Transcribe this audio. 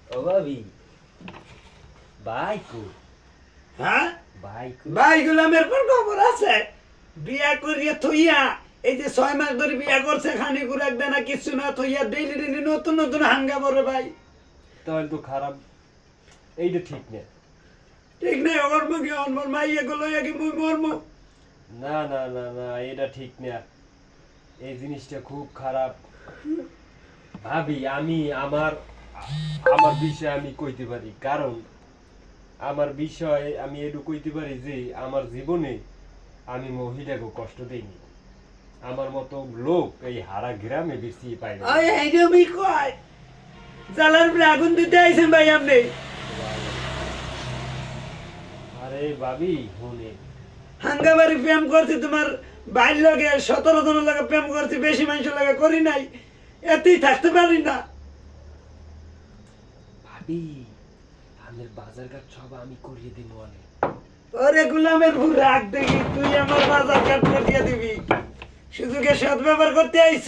ও ভাবি ভাই কো হ্যাঁ ভাই কো ভাই গোলামের পর খবর আছে বিয়া করিয়া থইয়া এই যে 6 মাস ধরে বিয়া করছে খানি গুড়াক দেনা কিছু না থইয়া ডেইলি ডেইলি নতুন নতুন হাঙ্গা বড় ভাই তাহলে তো খারাপ এইটা ঠিক না ঠিক নাই ওর মুখে অনমর মাইয়া গুলো কি মুই মরমু না না না না এটা ঠিক না এই জিনিসটা খুব খারাপ ভাবি আমি আমার আমার বিষয়ে আমি কইতে পারি কারণ আমার বিষয়ে আমি এটু কইতে পারি যে আমার জীবনে আমি মহিলাকে কষ্ট দেইনি আমার মতো লোক এই হারা গ্রামে বেশি পাই না আয় এই যে আমি কই জালার উপরে আগুন দিতে আইছেন ভাই আপনি আরে ভাবি শুনে হাঙ্গা বাড়ি প্রেম করছি তোমার বাইর লগে 17 জনের লগে প্রেম করছি বেশি মানুষের লগে করি নাই এতেই থাকতে পারি না ভাবি আমি বাজার ঘাট সব আমি করিয়ে দিব অনেক ওরে গোলামের ভুল রাখ দেখি তুই আমার বাজার কাট করিয়ে দিবি সুযোগে সৎ ব্যবহার করতে আইছ